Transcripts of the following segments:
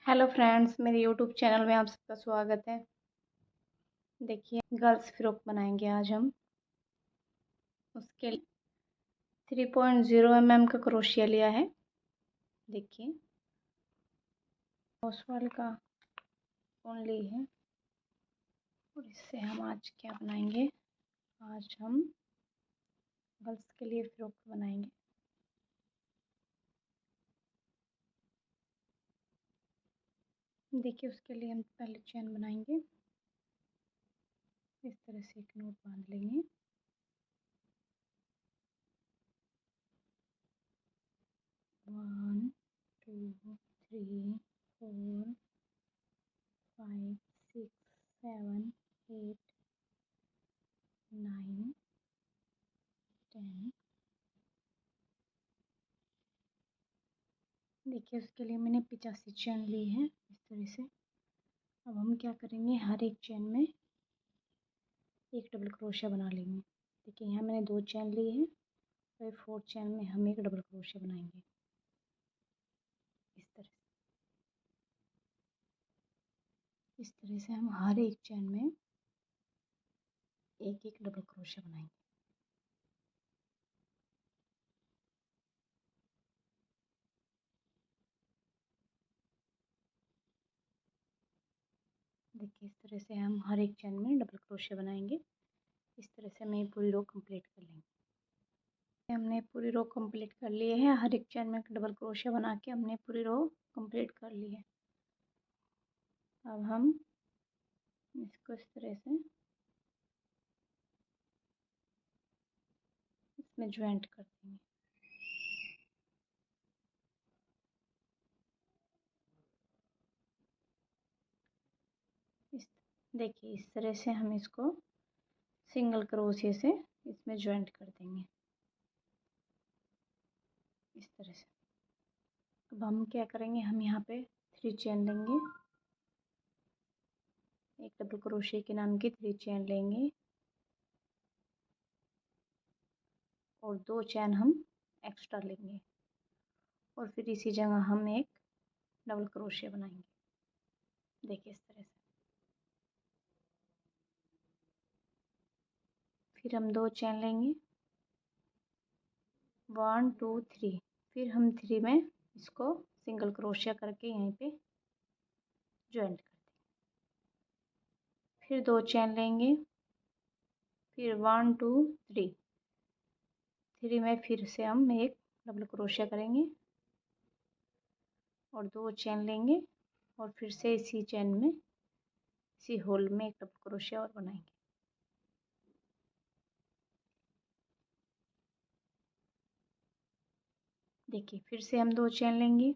Hello friends, मेरे YouTube channel में आप सबका स्वागत है। देखिए, गर्ल्स फ्रॉक बनाएंगे आज हम। उसके लिए 3.0 mm का क्रोशिया लिया है। देखिए, ओसवाल का ओनली है। और इससे हम आज क्या बनाएंगे? आज हम गर्ल्स के लिए फ्रॉक बनाएंगे। देखिए, उसके लिए हम पहले चैन बनाएंगे। इस तरह से एक नोट बांध लेंगे। One, two, three, four, 5, 6, 7, 8, 9, 10। देखिए, उसके लिए मैंने 85 चैन ली है इस तरह से। अब हम क्या करेंगे, हर एक चैन में एक डबल क्रोशिया बना लेंगे। देखिए, यहाँ मैंने 2 चैन ली है और 4 चैन में हम एक डबल क्रोशिया बनाएंगे इस तरह से। इस तरह से हम हर एक चैन में एक एक डबल क्रोशिया बनाएंगे। देखिए, इस तरह से हम हर एक चैन में डबल क्रोशिया बनाएंगे। इस तरह से हमें पूरी रो कंप्लीट कर लेंगे। हमने पूरी रो कंप्लीट कर ली है। हर एक चैन में डबल क्रोशिया बना के हमने पूरी रो कंप्लीट कर ली है। अब हम इसको इस तरह से इसमें ज्वाइंट कर देंगे। इस देखिए, इस तरह से हम इसको सिंगल क्रोशिया से इसमें ज्वाइंट कर देंगे इस तरह से। अब हम क्या करेंगे, हम यहाँ पे 3 चेन लेंगे। एक डबल क्रोशिया के नाम की 3 चेन लेंगे और 2 चेन हम एक्स्ट्रा लेंगे और फिर इसी जगह हम एक डबल क्रोशिया बनाएंगे। देखिए, इस तरह से। फिर हम 2 चेन लेंगे, 1 2 3। फिर हम 3 में इसको सिंगल क्रोशिया करके यहीं पे ज्वाइंट कर देंगे। फिर 2 चेन लेंगे, फिर 1 2 3। 3 में फिर से हम एक डबल क्रोशिया करेंगे और 2 चेन लेंगे और फिर से इसी चेन में इसी होल में एक डबल क्रोशिया और बनाएंगे। देखिए, फिर से हम 2 चेन लेंगे,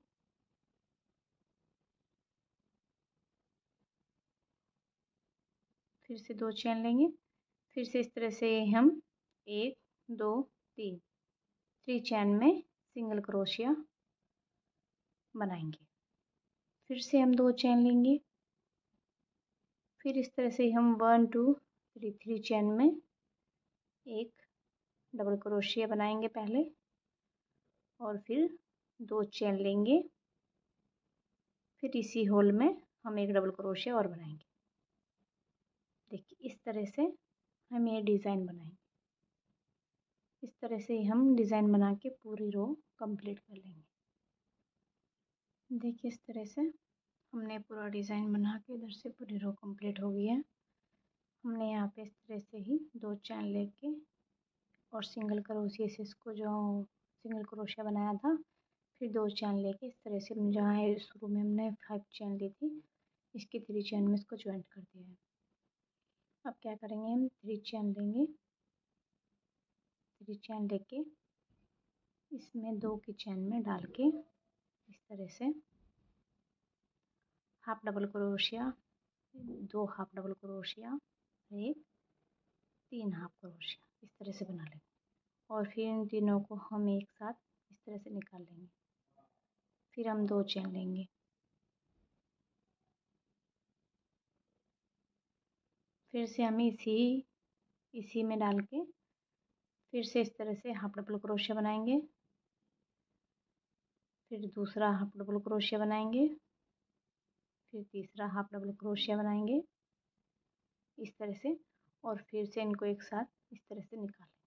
फिर से 2 चेन लेंगे, फिर से इस तरह से हम 1 2 3 चेन में सिंगल क्रोशिया बनाएंगे। फिर से हम 2 चेन लेंगे, फिर इस तरह से हम 1 2 3 चेन में एक डबल क्रोशिया बनाएंगे पहले और फिर 2 चेन लेंगे, फिर इसी होल में हम एक डबल क्रोशिया और बनाएंगे। देखिए, इस तरह से हम ये डिज़ाइन बनाएंगे। इस तरह से हम डिज़ाइन बना के पूरी रो कंप्लीट कर लेंगे। देखिए, इस तरह से हमने पूरा डिज़ाइन बना के इधर से पूरी रो कंप्लीट हो गई है। हमने यहाँ पे इस तरह से ही 2 चैन लेके और सिंगल क्रोशिया से इसको जो सिंगल क्रोशिया बनाया था, फिर 2 चैन लेके इस तरह से जहाँ शुरू में हमने 5 चैन ली थी, इसकी 3 चैन में इसको ज्वाइंट कर दिया है। अब क्या करेंगे, हम 3 चैन लेंगे, 3 चैन लेके इसमें 2 की चैन में डाल के इस तरह से half double crochet, 2 half double crochet, एक 3 हाफ क्रोशिया इस तरह से बना लेंगे और फिर इन तीनों को हम एक साथ इस तरह से निकाल लेंगे। फिर हम 2 चेन लेंगे, फिर से हम इसी में डाल के फिर से इस तरह से हाफ डबल क्रोशिया बनाएंगे, फिर दूसरा हाफ डबल क्रोशिया बनाएंगे, फिर तीसरा हाफ डबल क्रोशिया बनाएंगे इस तरह से, और फिर से इनको एक साथ इस तरह से निकालेंगे।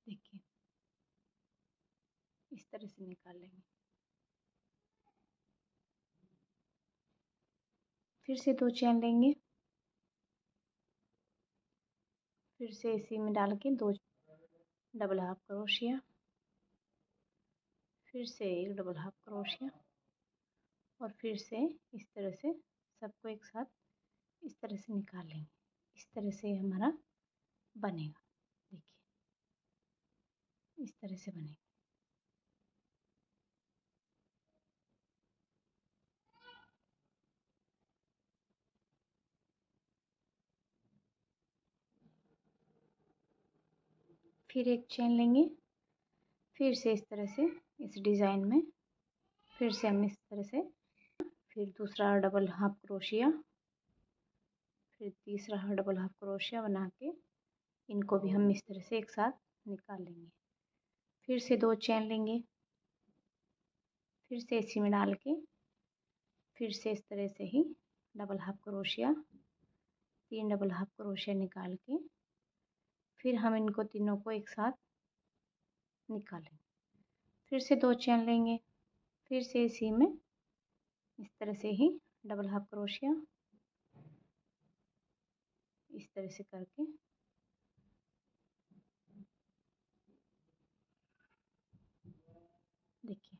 देखिए इस तरह से निकाल लेंगे। फिर से 2 चेन लेंगे, फिर से इसी में डाल के 2 डबल हाफ क्रोशिया, फिर से एक डबल हाफ क्रोशिया, और फिर से इस तरह से सबको एक साथ इस तरह से निकाल लेंगे। इस तरह से हमारा बनेगा। देखिए इस तरह से बनेगा। फिर एक चेन लेंगे, फिर से इस तरह से इस डिज़ाइन में फिर से हम इस तरह से, फिर दूसरा डबल हाफ क्रोशिया, फिर तीसरा डबल हाफ क्रोशिया बना के इनको भी हम इस तरह से एक साथ निकाल लेंगे। फिर से 2 चेन लेंगे, फिर से इसी में डाल के फिर से इस तरह से ही डबल हाफ क्रोशिया, 3 डबल हाफ क्रोशिया निकाल के फिर हम इनको तीनों को एक साथ निकालेंगे। फिर से 2 चेन लेंगे, फिर से इसी में इस तरह से ही डबल हाफ क्रोशिया इस तरह से करके देखिए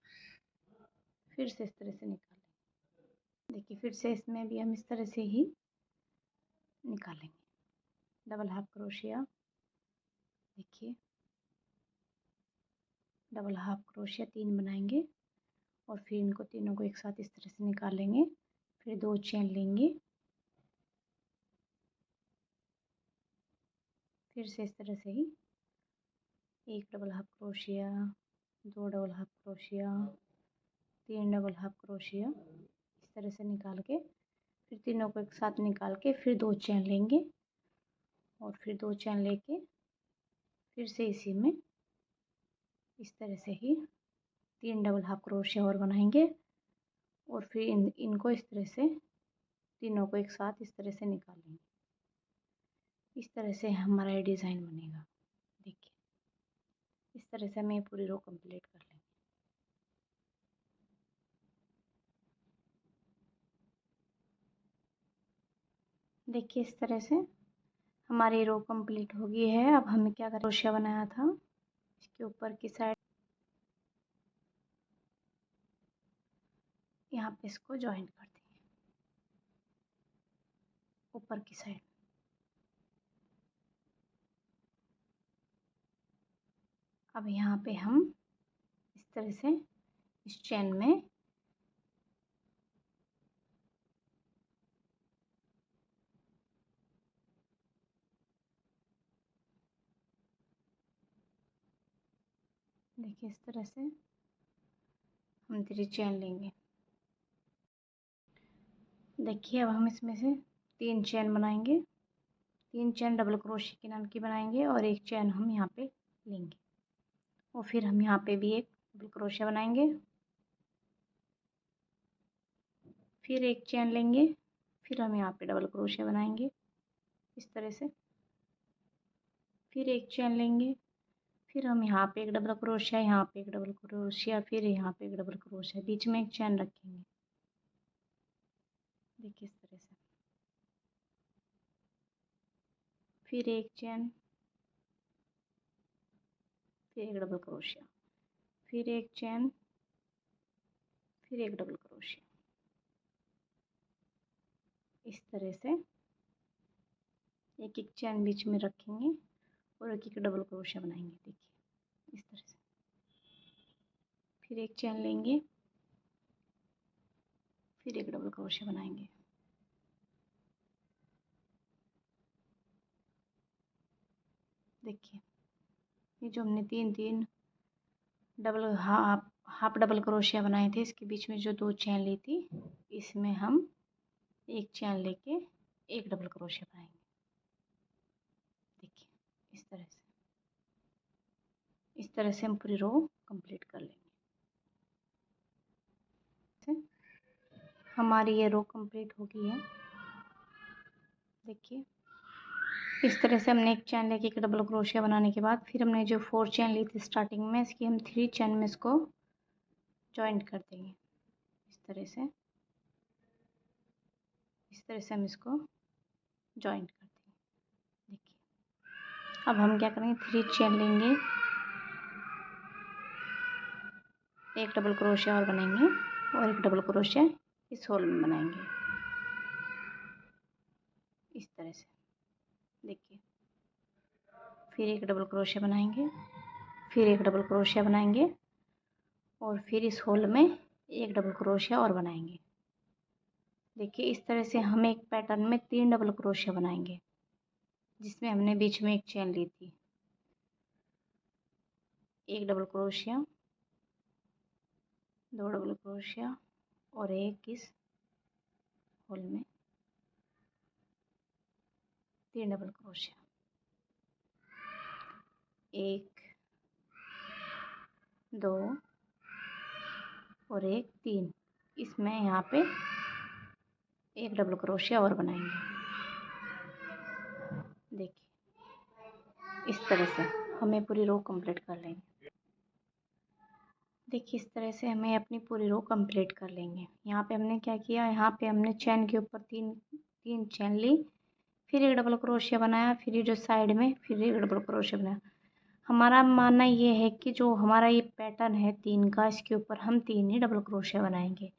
फिर से इस तरह से निकालेंगे। देखिए फिर से इसमें भी हम इस तरह से ही निकालेंगे डबल हाफ क्रोशिया। देखिए डबल हाफ क्रोशिया 3 बनाएंगे और फिर इनको तीनों को एक साथ इस तरह से निकालेंगे। फिर 2 चेन लेंगे, फिर से इस तरह से ही एक double half crochet, 2 double half क्रोशिया, 3 डबल हाफ क्रोशिया इस तरह से निकाल के फिर तीनों को एक साथ निकाल के फिर 2 चेन लेंगे और फिर 2 चेन लेके फिर से इसी में इस तरह से ही 3 डबल हाफ क्रोशिया और बनाएंगे और फिर इनको इस तरह से तीनों को एक साथ इस तरह से निकालेंगे। इस तरह से हमारा ये डिज़ाइन बनेगा। देखिए इस तरह से हमें पूरी रो कंप्लीट कर लेंगे। देखिए इस तरह से हमारी रो कंप्लीट हो गई है। अब हमें क्या करना, क्रोशिया बनाया था इसके ऊपर की साइड यहाँ पे इसको ज्वाइन कर देंगे ऊपर की साइड। अब यहाँ पे हम इस तरह से इस चेन में देखिए इस तरह से हम 3 चेन लेंगे। देखिए अब हम इसमें से 3 चेन बनाएंगे, 3 चेन डबल क्रोशिया के नाम की बनाएंगे और एक चेन हम यहाँ पे लेंगे और फिर हम यहाँ पे भी एक डबल क्रोशिया बनाएंगे, फिर एक चेन लेंगे, फिर हम यहाँ पे डबल क्रोशिया बनाएंगे इस तरह से, फिर एक चेन लेंगे, फिर हम यहाँ पे एक डबल क्रोशिया, यहाँ पे एक डबल क्रोशिया, फिर यहाँ पे एक डबल क्रोशिया, बीच में एक चेन रखेंगे। देखिए इस तरह से, फिर एक चेन, फिर एक डबल क्रोशिया, फिर एक चेन, फिर एक डबल क्रोशिया। इस तरह से एक एक चेन बीच में रखेंगे और एक एक डबल क्रोशिया बनाएंगे। देखिए इस तरह से, फिर एक चेन लेंगे, फिर एक डबल क्रोशिया बनाएंगे। देखिए ये जो हमने 3 डबल हाफ डबल क्रोशिया बनाए थे, इसके बीच में जो 2 चेन ली थी, इसमें हम एक चेन लेके एक डबल क्रोशिया बनाएंगे। देखिए इस तरह से हम पूरी रो कंप्लीट कर लेंगे। हमारी ये रो कंप्लीट हो गई है। देखिए इस तरह से हमने एक चैन लेके एक डबल क्रोशिया बनाने के बाद फिर हमने जो 4 चैन ली थी स्टार्टिंग में, इसकी हम 3 चैन में इसको जॉइंट कर देंगे। इस तरह से हम इसको जॉइंट कर देंगे। देखिए अब हम क्या करेंगे, 3 चैन लेंगे, एक डबल क्रोशिया और बनाएंगे और एक डबल क्रोशिया इस होल में बनाएंगे। इस तरह से देखिए फिर एक डबल क्रोशिया बनाएंगे, फिर एक डबल क्रोशिया बनाएंगे और फिर इस होल में एक डबल क्रोशिया और बनाएंगे। देखिए इस तरह से हम एक पैटर्न में 3 डबल क्रोशिया बनाएंगे, जिसमें हमने बीच में एक चैन ली थी। एक डबल क्रोशिया, 2 डबल क्रोशिया और एक इस होल में 3 डबल क्रोशिया, 1 2 और 1 3। इसमें यहाँ पे एक डबल क्रोशिया और बनाएंगे। देखिए इस तरह से हमें पूरी रो कंप्लीट कर लेंगे। देखिए इस तरह से हमें अपनी पूरी रो कंप्लीट कर लेंगे। यहाँ पे हमने क्या किया, यहाँ पे हमने चैन के ऊपर तीन चैन ली, फिर एक डबल क्रोशिया बनाया, फिर ये जो साइड में फिर एक डबल क्रोशिया बनाया। हमारा मानना ये है कि जो हमारा ये पैटर्न है 3 का, इसके ऊपर हम 3 ही डबल क्रोशिया बनाएंगे।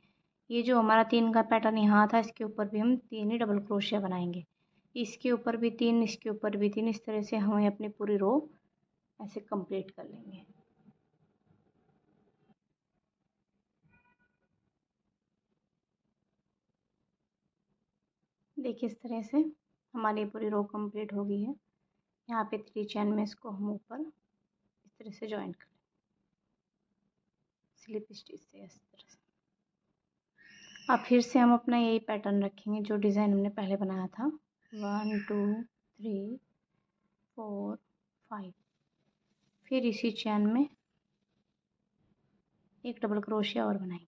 ये जो हमारा 3 का पैटर्न यहाँ था, इसके ऊपर भी हम 3 ही डबल क्रोशिया बनाएंगे। इसके ऊपर भी 3, इसके ऊपर भी 3। इस तरह से हमें अपनी पूरी रो ऐसे कंप्लीट कर लेंगे। देखिए इस तरह से हमारी पूरी रो कंप्लीट हो गई है। यहाँ पे 3 चैन में इसको हम ऊपर इस तरह से जॉइंट कर स्लिप स्टिच से इस तरह से। अब फिर से हम अपना यही पैटर्न रखेंगे जो डिज़ाइन हमने पहले बनाया था। 1 2 3 4 5। फिर इसी चैन में एक डबल क्रोशिया और बनाएंगे,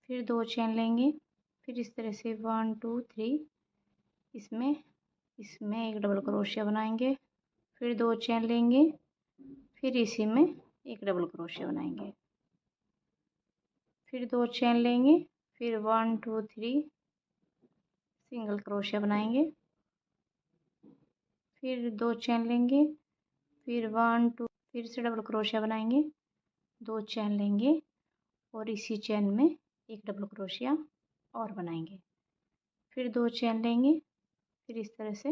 फिर 2 चैन लेंगे, फिर इस तरह से 1 2 3 इसमें एक डबल क्रोशिया बनाएंगे, फिर 2 चैन लेंगे, फिर इसी में एक डबल क्रोशिया बनाएंगे, फिर 2 चैन लेंगे, फिर 1 2 3 सिंगल क्रोशिया बनाएंगे, फिर 2 चैन लेंगे, फिर 1 2 फिर से डबल क्रोशिया बनाएंगे, 2 चैन लेंगे और इसी चैन में एक डबल क्रोशिया और बनाएंगे, फिर 2 चैन लेंगे, फिर इस तरह से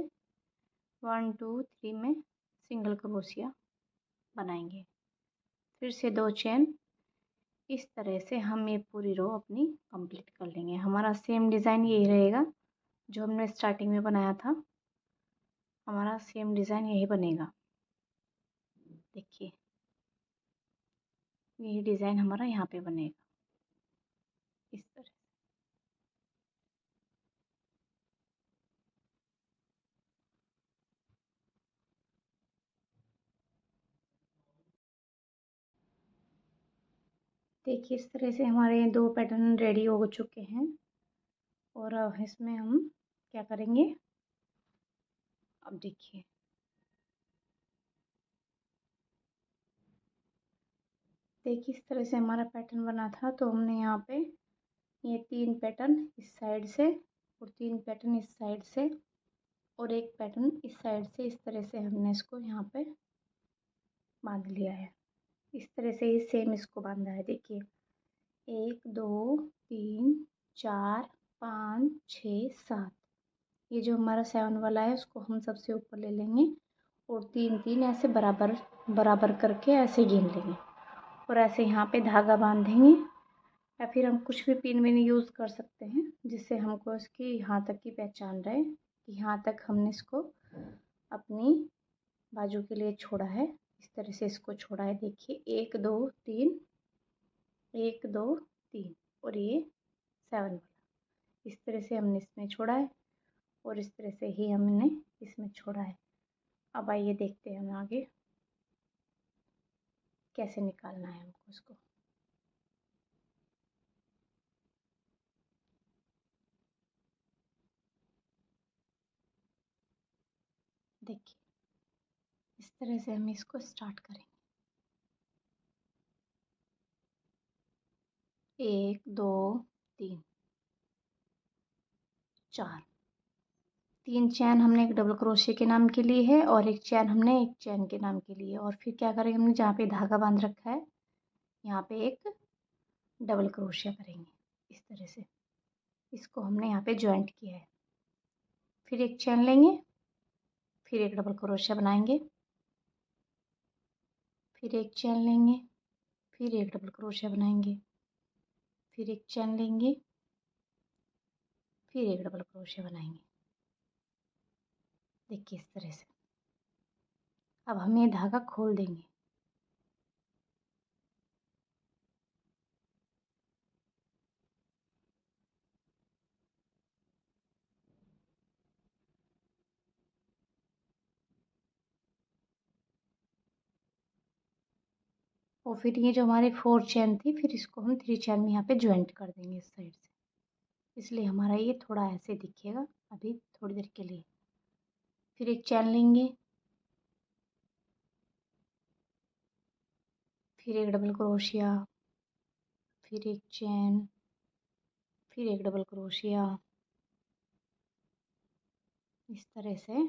1 2 3 में सिंगल क्रोशिया बनाएंगे, फिर से 2 चैन। इस तरह से हम ये पूरी रो अपनी कंप्लीट कर लेंगे। हमारा सेम डिज़ाइन यही रहेगा जो हमने स्टार्टिंग में बनाया था, हमारा सेम डिज़ाइन यही बनेगा। देखिए यही डिज़ाइन हमारा यहाँ पे बनेगा इस तरह। देखिए इस तरह से हमारे 2 पैटर्न रेडी हो चुके हैं और अब इसमें हम क्या करेंगे, अब देखिए इस तरह से हमारा पैटर्न बना था। तो हमने यहाँ पे ये 3 पैटर्न इस साइड से और 3 पैटर्न इस साइड से और एक पैटर्न इस साइड से, इस तरह से हमने इसको यहाँ पे बांध लिया है। इस तरह से ही सेम इसको बांधा है। देखिए 1 2 3 4 5 6 7। ये जो हमारा 7 वाला है उसको हम सबसे ऊपर ले लेंगे और 3 3 ऐसे बराबर बराबर करके ऐसे गिन लेंगे और ऐसे यहाँ पे धागा बांधेंगे, या फिर हम कुछ भी पिन विन यूज़ कर सकते हैं जिससे हमको इसकी यहाँ तक की पहचान रहे कि यहाँ तक हमने इसको अपनी बाजू के लिए छोड़ा है। इस तरह से इसको छोड़ा है। देखिए 1 2 3 1 2 3 और ये 7 वाला, इस तरह से हमने इसमें छोड़ा है और इस तरह से ही हमने इसमें छोड़ा है। अब आइए देखते हैं हम आगे कैसे निकालना है हमको इसको। देखिए इस तरह से हम इसको स्टार्ट करेंगे। 1 2 3 4 3 चैन हमने एक डबल क्रोशिया के नाम के लिए है और एक चैन हमने एक चैन के नाम के लिए। और फिर क्या करेंगे, हमने जहाँ पे धागा बांध रखा है यहाँ पे एक डबल क्रोशिया करेंगे इस तरह से। इसको हमने यहाँ पे जॉइंट किया है। फिर एक चैन लेंगे, फिर एक डबल क्रोशिया बनाएंगे, फिर एक चैन लेंगे, फिर एक डबल क्रोशिया बनाएंगे, फिर एक चैन लेंगे, फिर एक डबल क्रोशिया बनाएंगे। देखिए इस तरह से। अब हम ये धागा खोल देंगे। और फिर ये जो हमारी 4 चैन थी, फिर इसको हम 3 चैन में यहाँ पे ज्वाइंट कर देंगे इस साइड से। इसलिए हमारा ये थोड़ा ऐसे दिखेगा अभी थोड़ी देर के लिए। फिर एक चैन लेंगे, फिर एक डबल क्रोशिया, फिर एक चैन, फिर एक डबल क्रोशिया। इस तरह से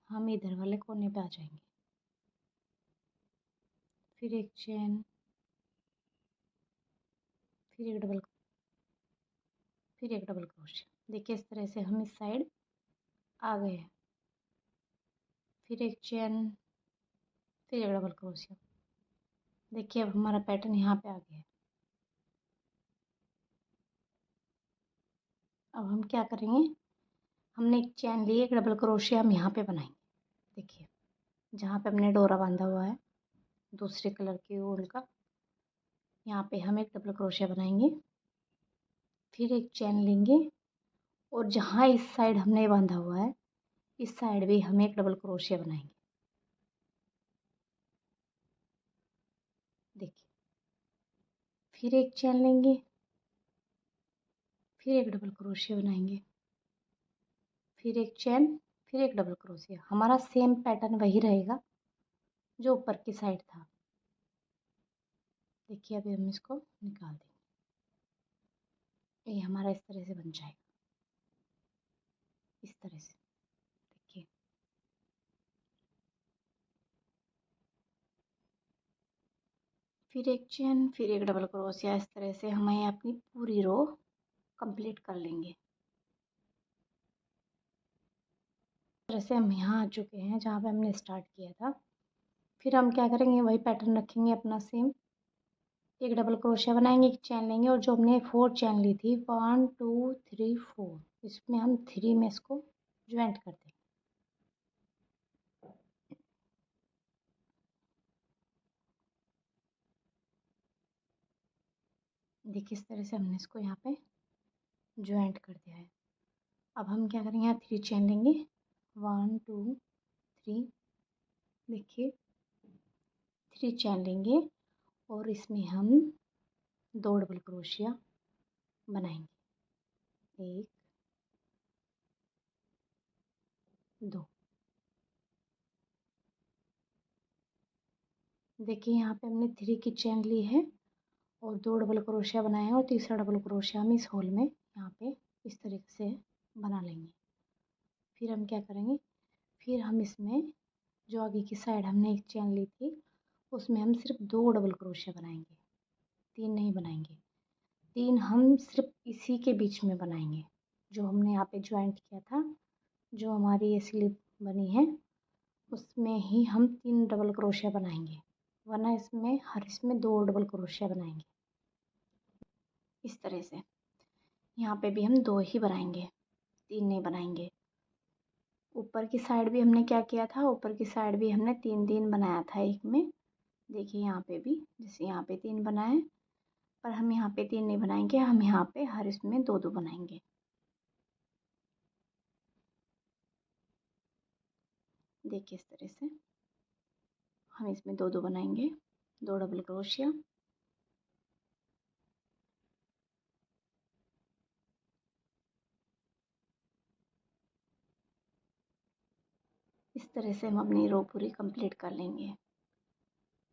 हम इधर वाले कोने पे आ जाएंगे। फिर एक चैन, फिर एक डबल, फिर एक डबल क्रोशिया। देखिए इस तरह से हम इस साइड आ गए हैं। फिर एक चैन, फिर एक डबल क्रोशिया। देखिए अब हमारा पैटर्न यहाँ पे आ गया है। अब हम क्या करेंगे, हमने एक चैन ली, एक डबल क्रोशिया हम यहाँ पे बनाएंगे। देखिए जहाँ पे हमने डोरा बांधा हुआ है दूसरे कलर के ऊन का, यहाँ पे हम एक डबल क्रोशिया बनाएंगे, फिर एक चैन लेंगे और जहाँ इस साइड हमने बांधा हुआ है इस साइड भी हम एक डबल क्रोशिया बनाएंगे। देखिए फिर एक चैन लेंगे, फिर एक डबल क्रोशिया बनाएंगे, फिर एक चैन, फिर एक डबल क्रोशिया। हमारा सेम पैटर्न वही रहेगा जो ऊपर की साइड था। देखिए अभी हम इसको निकाल देंगे। ये हमारा इस तरह से बन जाएगा, इस तरह से। देखिए फिर एक चैन, फिर एक डबल क्रोशिया। इस तरह से हमें अपनी पूरी रो कंप्लीट कर लेंगे। इस तरह से हम यहाँ आ चुके हैं जहाँ पे हमने स्टार्ट किया था। फिर हम क्या करेंगे, वही पैटर्न रखेंगे अपना सेम। एक डबल क्रोशिया बनाएंगे, एक चैन लेंगे और जो हमने 4 चैन ली थी 1 2 3 4, इसमें हम 3 में इसको ज्वाइंट कर देंगे। देखिए इस तरह से हमने इसको यहाँ पे ज्वाइंट कर दिया है। अब हम क्या करेंगे, यहाँ 3 चैन लेंगे, 1 2 3। देखिए 3 चैन लेंगे और इसमें हम 2 डबल क्रोशिया बनाएंगे। 1 2। देखिए यहाँ पे हमने 3 की चैन ली है और 2 डबल क्रोशिया बनाए हैं और तीसरा डबल क्रोशिया हम इस होल में यहाँ पे इस तरीके से बना लेंगे। फिर हम क्या करेंगे, फिर हम इसमें जो आगे की साइड हमने एक चैन ली थी उसमें हम सिर्फ 2 डबल क्रोशिया बनाएंगे, 3 नहीं बनाएंगे। 3 हम सिर्फ इसी के बीच में बनाएंगे जो हमने यहाँ पे ज्वाइंट किया था। जो हमारी ये स्लिप बनी है उसमें ही हम 3 डबल क्रोशिया बनाएंगे, वरना इसमें 2 डबल क्रोशिया बनाएंगे। इस तरह से यहाँ पे भी हम 2 ही बनाएंगे, 3 नहीं बनाएंगे। ऊपर की साइड भी हमने क्या किया था, ऊपर की साइड भी हमने 3 बनाया था एक में। देखिए यहाँ पे भी जैसे यहाँ पे 3 बनाए, पर हम यहाँ पे 3 नहीं बनाएंगे, हम यहाँ पे हर इसमें 2 बनाएंगे। देखिए इस तरह से हम इसमें 2 बनाएंगे, 2 डबल क्रोशिया। इस तरह से हम अपनी रो पूरी कंप्लीट कर लेंगे।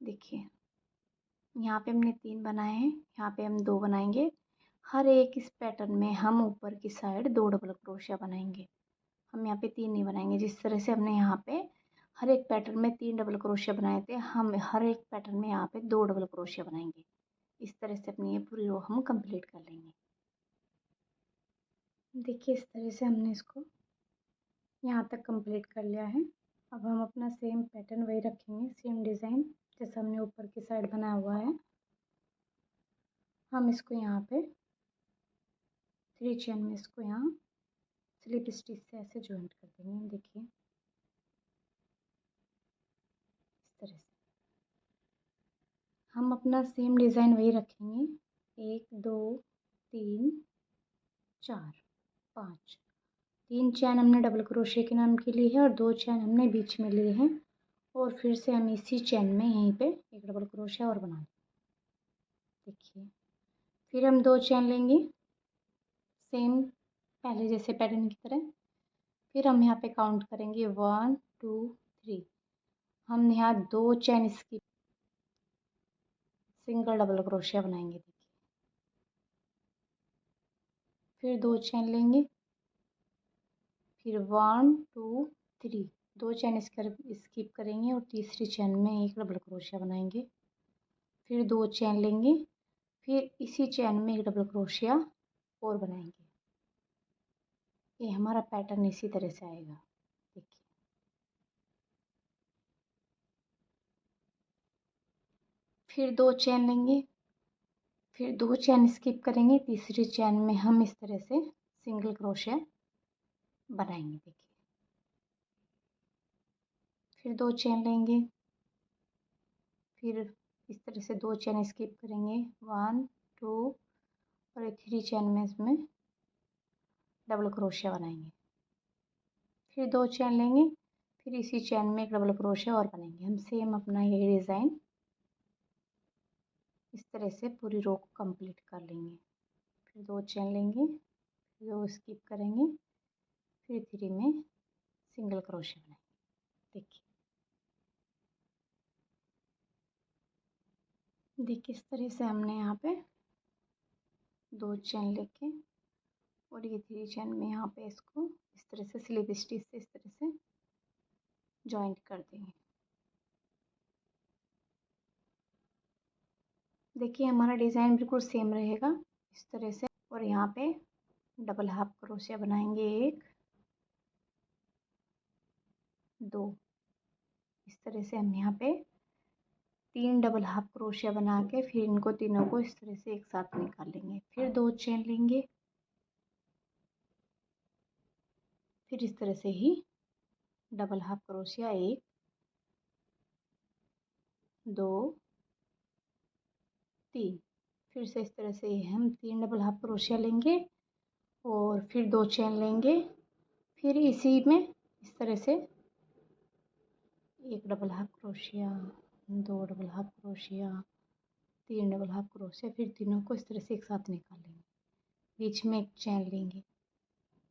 देखिए यहाँ पे हमने 3 बनाए हैं, यहाँ पे हम 2 बनाएंगे। हर एक इस पैटर्न में हम ऊपर की साइड 2 डबल क्रोशिया बनाएंगे। हम यहाँ पे 3 नहीं बनाएंगे। जिस तरह से हमने यहाँ पे हर एक पैटर्न में 3 डबल क्रोशिया बनाए थे, हम हर एक पैटर्न में यहाँ पे 2 डबल क्रोशिया बनाएंगे। इस तरह से अपनी ये पूरी रो हम कंप्लीट कर लेंगे। देखिए इस तरह से हमने इसको यहाँ तक कंप्लीट कर लिया है। अब हम अपना सेम पैटर्न वही रखेंगे, सेम डिज़ाइन जैसा हमने ऊपर की साइड बनाया हुआ है। हम इसको यहाँ पे 3 चेन में इसको यहाँ स्लिप स्टिच से ऐसे जॉइंट कर देंगे। देखिए इस तरह से हम अपना सेम डिज़ाइन वही रखेंगे। 1 2 3 4 5 3 चैन हमने डबल क्रोशिया के नाम की ली है और 2 चैन हमने बीच में लिए हैं। और फिर से हम इसी चैन में यहीं पे एक डबल क्रोशिया और बना देंगे। देखिए फिर हम 2 चैन लेंगे सेम पहले जैसे पैटर्न की तरह। फिर हम यहाँ पे काउंट करेंगे 1 2 3। हम यहाँ 2 चैन इसकी सिंगल डबल क्रोशिया बनाएंगे। देखिए फिर 2 चैन लेंगे, फिर 1 2 3 2 चैन स्किप करेंगे और तीसरी चैन में एक डबल क्रोशिया बनाएंगे। फिर 2 चैन लेंगे, फिर इसी चैन में एक डबल क्रोशिया और बनाएंगे। ये हमारा पैटर्न इसी तरह से आएगा। देखिए फिर 2 चैन लेंगे, फिर 2 चैन स्किप करेंगे, तीसरी चैन में हम इस तरह से सिंगल क्रोशिया बनाएंगे। देखिए फिर 2 चैन लेंगे, फिर इस तरह से 2 चैन स्किप करेंगे, 1 2 और 3 चैन में इसमें डबल क्रोशिया बनाएंगे। फिर 2 चैन लेंगे, फिर इसी चैन में एक डबल क्रोशिया और बनाएंगे। हम सेम अपना यही डिज़ाइन इस तरह से पूरी रो को कंप्लीट कर लेंगे। फिर 2 चैन लेंगे, 2 स्किप करेंगे, फिर 3 में सिंगल क्रोशिया बनाएंगे। देखिए इस तरह से हमने यहाँ पे 2 चैन लेके और ये 3 चैन में यहाँ पे इसको इस तरह से स्लिप स्टिच से इस तरह से जॉइंट कर देंगे। देखिए हमारा डिज़ाइन बिल्कुल सेम रहेगा इस तरह से। और यहाँ पे डबल हाफ क्रोशिया बनाएंगे, 1 2। इस तरह से हम यहाँ पे 3 डबल हाफ क्रोशिया बना के फिर इनको तीनों को इस तरह से एक साथ निकाल लेंगे। फिर 2 चेन लेंगे, फिर इस तरह से ही डबल हाफ क्रोशिया 1 2 3। फिर से इस तरह से हम 3 डबल हाफ क्रोशिया लेंगे और फिर 2 चेन लेंगे, फिर इसी में इस तरह से एक double half crochet, 2 double half क्रोशिया, 3 डबल हाफ क्रोशिया, फिर तीनों को इस तरह से एक साथ निकाल लेंगे। बीच में एक चैन लेंगे,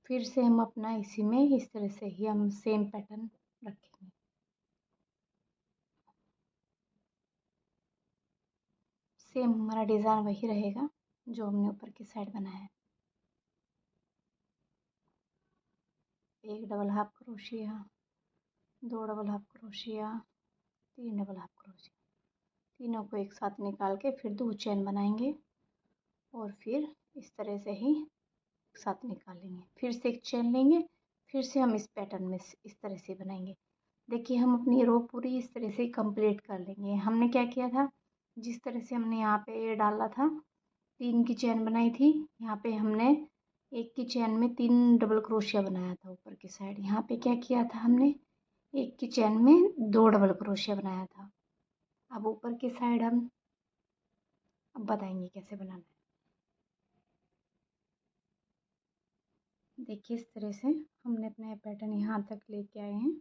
फिर से हम अपना इसी में इस तरह से ही हम सेम पैटर्न रखेंगे। सेम हमारा डिज़ाइन वही रहेगा जो हमने ऊपर की साइड बनाया है। एक double half crochet, 2 double half क्रोशिया, 3 डबल हाफ क्रोशिया, तीनों को एक साथ निकाल के फिर 2 चैन बनाएंगे और फिर इस तरह से ही एक साथ निकालेंगे। फिर से एक चैन लेंगे, फिर से हम इस पैटर्न में इस तरह से बनाएंगे। देखिए हम अपनी रो पूरी इस तरह से कंप्लीट कर लेंगे। हमने क्या किया था, जिस तरह से हमने यहाँ पे ये डाला था, 3 की चैन बनाई थी, यहाँ पे हमने 1 की चैन में 3 डबल क्रोशिया बनाया था ऊपर की साइड। यहाँ पे क्या किया था हमने, 1 की चैन में 2 डबल क्रोशिया बनाया था। अब ऊपर की साइड हम अब बताएंगे कैसे बनाना है। देखिए इस तरह से हमने अपना पैटर्न यहाँ तक लेके आए हैं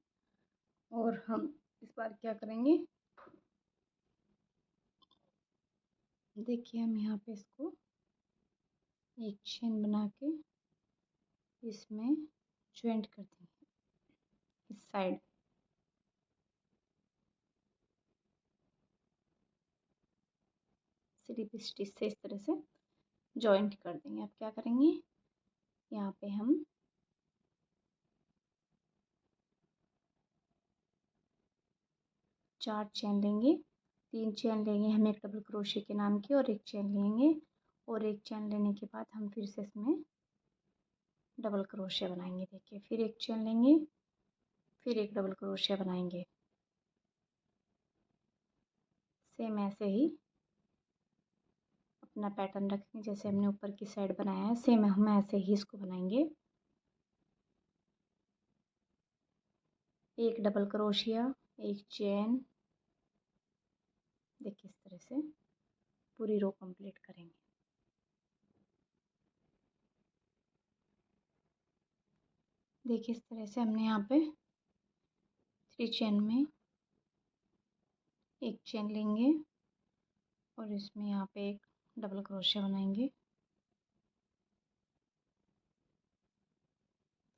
और हम इस बार क्या करेंगे, देखिए हम यहाँ पे इसको एक चेन बना के इसमें ज्वाइंट कर देंगे इस साइड। स्लिप स्टिच से इस तरह से जॉइंट कर देंगे। अब क्या करेंगे, यहाँ पे हम 4 चेन लेंगे, 3 चेन लेंगे हम एक डबल क्रोशिया के नाम की, और एक चेन लेंगे, और एक चेन लेने के बाद हम फिर से इसमें डबल क्रोशिया बनाएंगे। देखिए, फिर एक चेन लेंगे, फिर एक डबल क्रोशिया बनाएंगे। सेम ऐसे ही अपना पैटर्न रखेंगे, जैसे हमने ऊपर की साइड बनाया है सेम हम ऐसे ही इसको बनाएंगे। एक डबल क्रोशिया, एक चेन, देखिए इस तरह से पूरी रो कंप्लीट करेंगे। देखिए इस तरह से हमने यहाँ पे 3 चेन में एक चेन लेंगे और इसमें यहाँ पे एक डबल क्रोशिया बनाएंगे,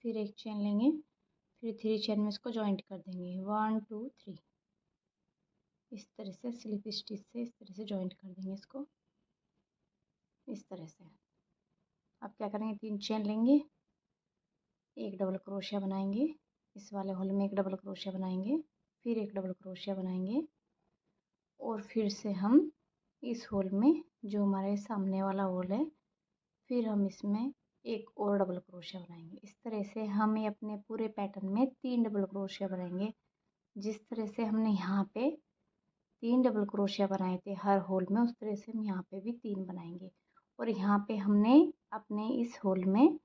फिर एक चेन लेंगे, फिर 3 चेन में इसको जॉइंट कर देंगे। 1 2 3 इस तरह से स्लिप स्टिच से इस तरह से जॉइंट कर देंगे इसको, इस तरह से। अब क्या करेंगे, 3 चेन लेंगे, एक डबल क्रोशिया बनाएंगे, इस वाले होल में एक डबल क्रोशिया बनाएंगे, फिर एक डबल क्रोशिया बनाएंगे, और फिर से हम इस होल में जो हमारे सामने वाला होल है, फिर हम इसमें एक और डबल क्रोशिया बनाएंगे। इस तरह से हमें अपने पूरे पैटर्न में 3 डबल क्रोशिया बनाएंगे। जिस तरह से हमने यहाँ पे 3 डबल क्रोशिया बनाए थे हर होल में, उस तरह से हम यहाँ पे भी 3 बनाएंगे। और यहाँ पे हमने अपने इस होल में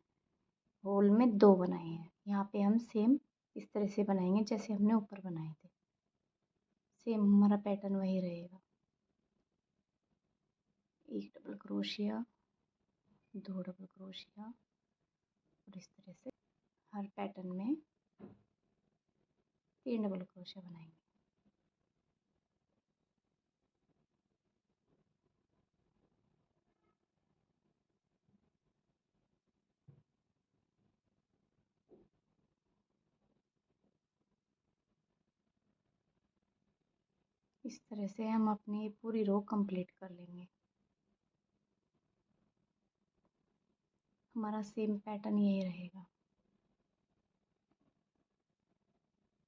2 बनाए हैं। यहाँ पे हम सेम इस तरह से बनाएंगे जैसे हमने ऊपर बनाए थे, सेम हमारा पैटर्न वही रहेगा। एक डबल क्रोशिया, 2 डबल क्रोशिया, और इस तरह से हर पैटर्न में 3 डबल क्रोशिया बनाएंगे। इस तरह से हम अपनी पूरी रो कंप्लीट कर लेंगे। हमारा सेम पैटर्न यही रहेगा।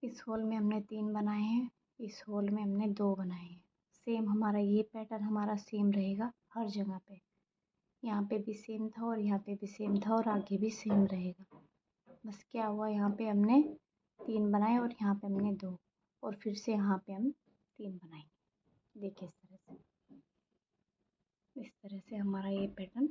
इस होल में हमने 3 बनाए हैं, इस होल में हमने 2 बनाए हैं। सेम हमारा ये पैटर्न हमारा सेम रहेगा हर जगह पे। यहाँ पे भी सेम था और यहाँ पे भी सेम था और आगे भी सेम रहेगा। बस क्या हुआ, यहाँ पे हमने 3 बनाए और यहाँ पे हमने 2, और फिर से यहाँ पे हम 3 बनाएंगे। देखिए इस तरह से हमारा ये पैटर्न